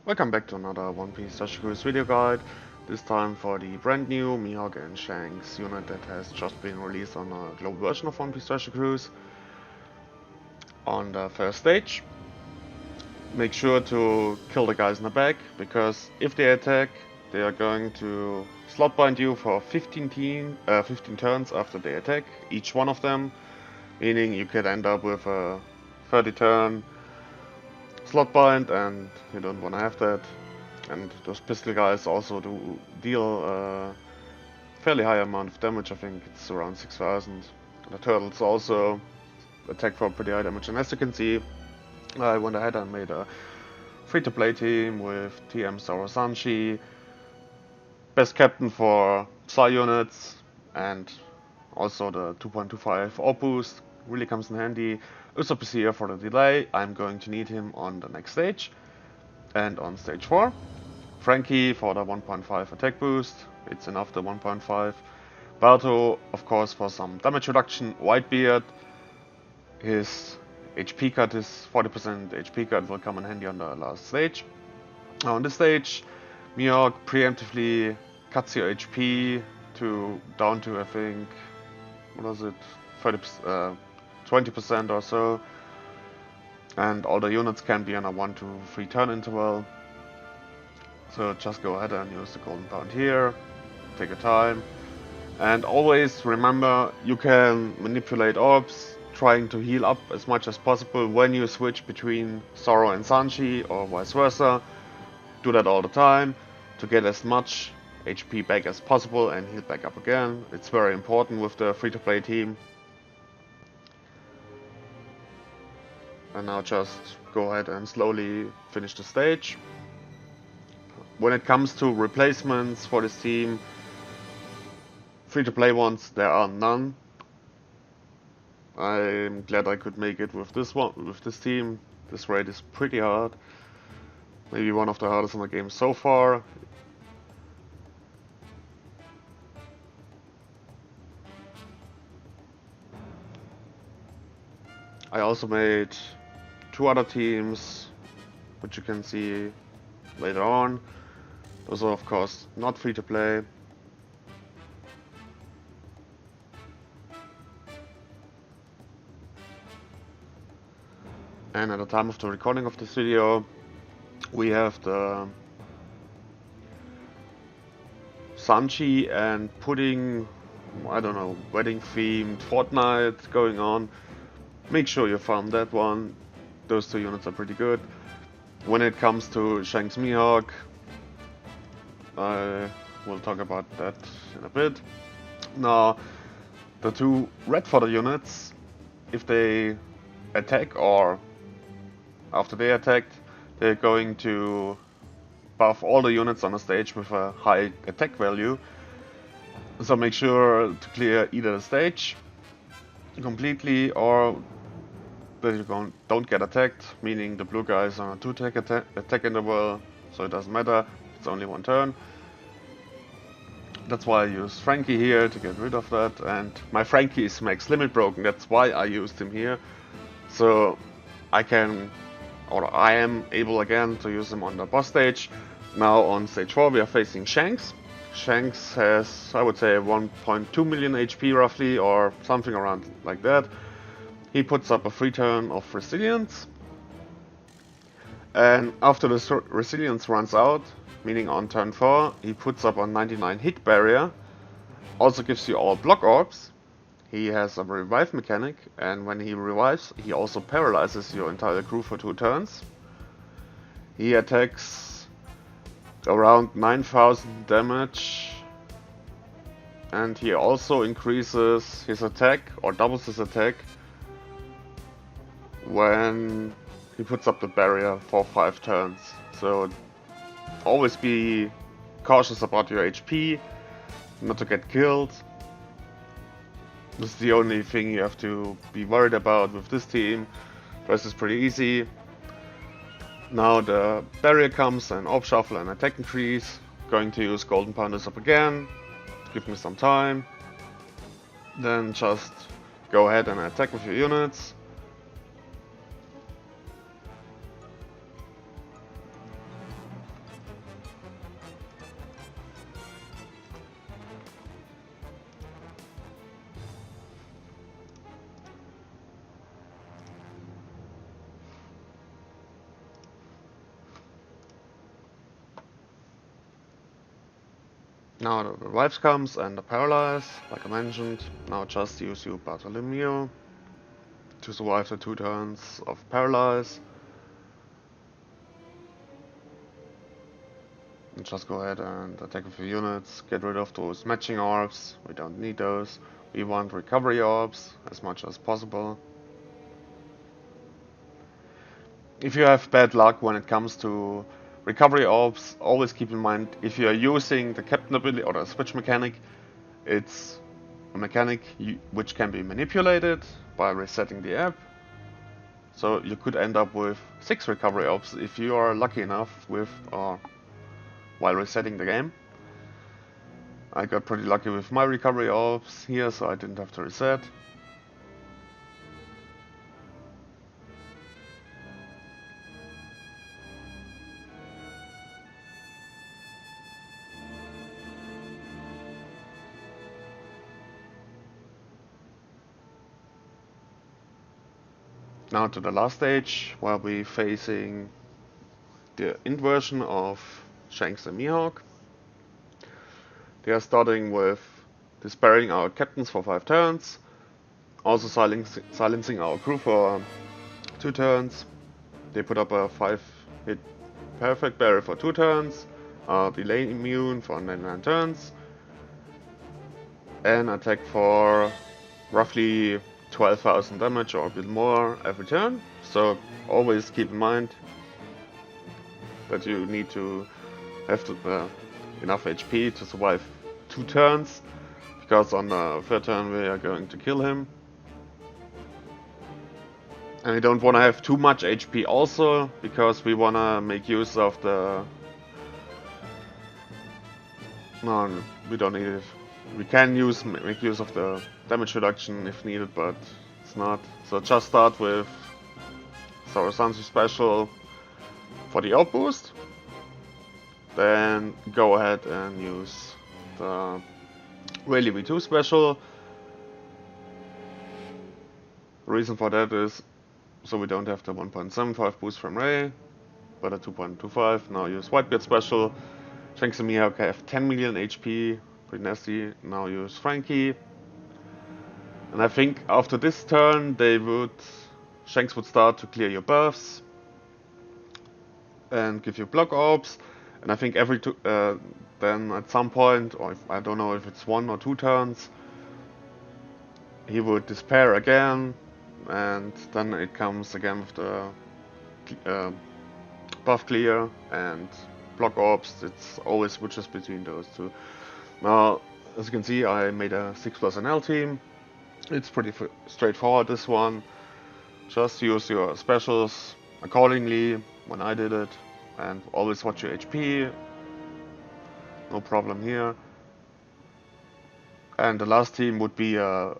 Welcome back to another One Piece Special Cruise video guide. This time for the brand new Mihawk and Shanks unit that has just been released on a global version of One Piece Special Cruise. On the first stage, make sure to kill the guys in the back, because if they attack, they are going to slot bind you for 15 turns after they attack, each one of them, meaning you could end up with a 30 turn slot bind, and you don't want to have that. And those pistol guys also do deal a fairly high amount of damage. I think it's around 6,000. The turtles also attack for pretty high damage, and as you can see, I went ahead and made a free-to-play team with TM Zoro Sanshi, best captain for Psy units, and also the 2.25 orb boost really comes in handy. Usopp is here for the delay. I'm going to need him on the next stage. And on stage 4, Frankie for the 1.5 attack boost. It's enough, the 1.5. Barto, of course, for some damage reduction. Whitebeard, his HP cut, his 40% HP cut will come in handy on the last stage. Now on this stage, Mihawk preemptively cuts your HP to down to, I think, what was it, 20% or so, and all the units can be on a 1 to 3 turn interval. So just go ahead and use the golden pound here, take your time, and always remember you can manipulate orbs, trying to heal up as much as possible when you switch between Zoro and Sanshi or vice versa. Do that all the time to get as much HP back as possible and heal back up again. It's very important with the free-to-play team. And now just go ahead and slowly finish the stage. When it comes to replacements for this team, free-to-play ones, there are none. I'm glad I could make it with this team. This raid is pretty hard. Maybe one of the hardest in the game so far. I also made 2 other teams, which you can see later on. Those are of course not free to play. And at the time of the recording of this video, we have the Sanchi and Pudding, I don't know, wedding themed Fortnite going on. Make sure you farm that one. Those 2 units are pretty good. When it comes to Shanks Mihawk, I will talk about that in a bit. Now, the 2 red fodder units, if they attack or after they attacked, they're going to buff all the units on the stage with a high attack value. So make sure to clear either the stage completely or that you don't get attacked, meaning the blue guy is on a 2 attack interval, so it doesn't matter, it's only 1 turn. That's why I use Frankie here to get rid of that, and my Frankie is max limit broken, that's why I used him here. So I am able again to use him on the boss stage. Now on stage 4 we are facing Shanks. Shanks has, I would say, 1.2 million HP roughly, or something around like that. He puts up a 3 turn of resilience, and after the resilience runs out, meaning on turn 4, he puts up a 99 hit barrier, also gives you all block orbs. He has a revive mechanic, and when he revives, he also paralyzes your entire crew for 2 turns. He attacks around 9,000 damage, and he also increases his attack, or doubles his attack, when he puts up the barrier for 5 turns. So always be cautious about your HP, not to get killed. This is the only thing you have to be worried about with this team. The rest is pretty easy. Now the barrier comes, and orb shuffle and attack increase. Going to use golden pounders up again. Give me some time. Then just go ahead and attack with your units. Now the revives comes and the paralyze, like I mentioned. Now just use your Bartholomew to survive the 2 turns of paralyze. And just go ahead and attack with your units, get rid of those matching orbs, we don't need those. We want recovery orbs as much as possible. If you have bad luck when it comes to recovery orbs, always keep in mind if you are using the captain ability or the switch mechanic, it's a mechanic which can be manipulated by resetting the app. So you could end up with 6 recovery orbs if you are lucky enough with while resetting the game. I got pretty lucky with my recovery orbs here, so I didn't have to reset. Now to the last stage, where we're facing the inversion of Shanks and Mihawk. They are starting with despairing our captains for 5 turns, also silencing our crew for 2 turns. They put up a 5-hit perfect barrier for 2 turns, delay immune for 99 turns, and attack for roughly 12,000 damage or a bit more every turn. So always keep in mind that you need to have enough HP to survive 2 turns, because on the 3rd turn we are going to kill him. And we don't want to have too much HP also, because we want to make use of the... No, we don't need it. We can make use of the damage reduction if needed, but it's not. So just start with Sarasansu special for the out boost. Then go ahead and use the Rayleigh V2 special. The reason for that is so we don't have the 1.75 boost from Ray, but a 2.25. Now use Whitebeard special. Shanks and Mihawk have 10 million HP, pretty nasty. Now use Frankie. And I think after this turn Shanks would start to clear your buffs and give you block orbs. And I think then at some point, or I don't know if it's 1 or 2 turns, he would despair again, and then it comes again with the buff clear and block orbs. It's always switches between those two. Now, as you can see, I made a 6+ NL team. It's pretty straightforward, this one. Just use your specials accordingly when I did it, and always watch your HP. No problem here. And the last team would be a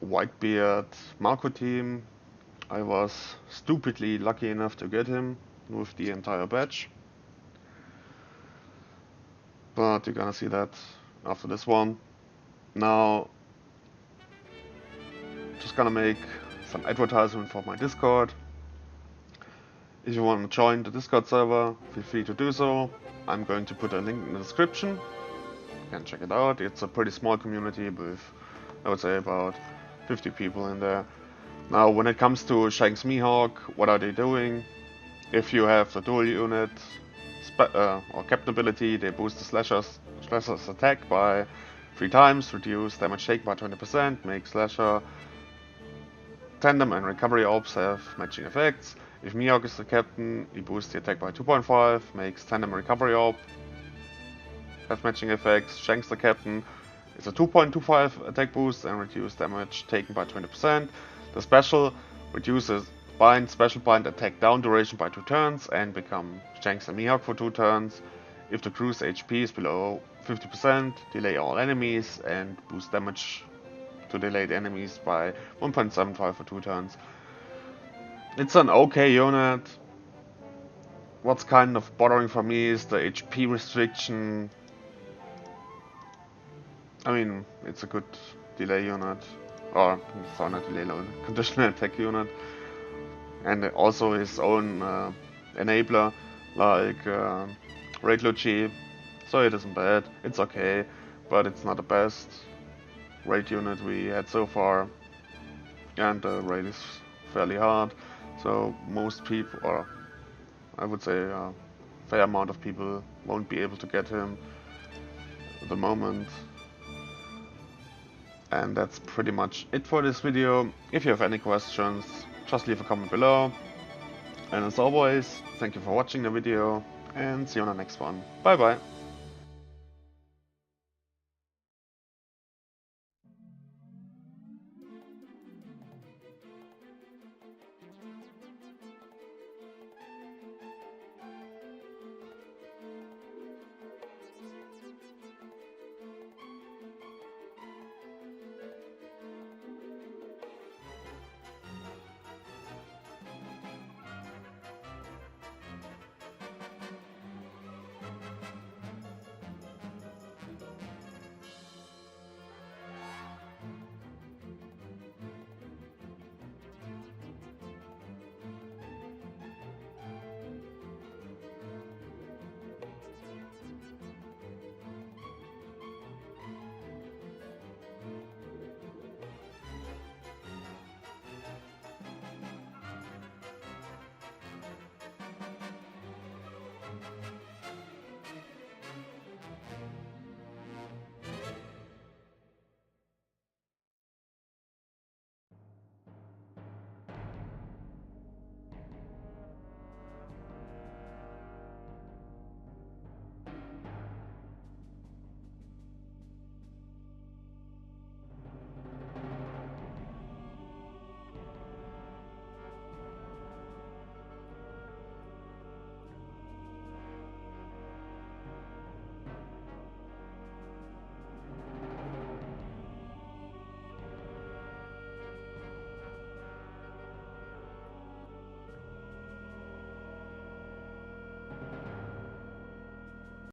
Whitebeard Marco team. I was stupidly lucky enough to get him with the entire batch. But you're gonna see that after this one. Now, just gonna make some advertisement for my Discord. If you want to join the Discord server, feel free to do so. I'm going to put a link in the description. You can check it out. It's a pretty small community with, I would say, about 50 people in there. Now, when it comes to Shanks Mihawk, what are they doing? If you have the dual unit or captain ability, they boost the Slasher's attack by 3 times, reduce damage taken by 20%, make Slasher, Tandem and Recovery Orbs have matching effects. If Mihawk is the captain, he boosts the attack by 2.5, makes Tandem and Recovery Orb have matching effects. Shanks the captain is a 2.25 attack boost and reduce damage taken by 20%. The special reduces special bind attack down duration by 2 turns and become Shanks and Mihawk for 2 turns. If the crew's HP is below 50%, delay all enemies and boost damage to delayed enemies by 1.75 for 2 turns. It's an okay unit. What's kind of bothering for me is the HP restriction. I mean, it's a good delay unit, or sorry, not delay unit, conditional attack unit, and also his own enabler like Raid Luci So it isn't bad, it's okay, but it's not the best raid unit we had so far, and the raid is fairly hard, so most people, or I would say a fair amount of people, won't be able to get him at the moment. And that's pretty much it for this video. If you have any questions, just leave a comment below. And as always, thank you for watching the video, and see you on the next one. Bye bye.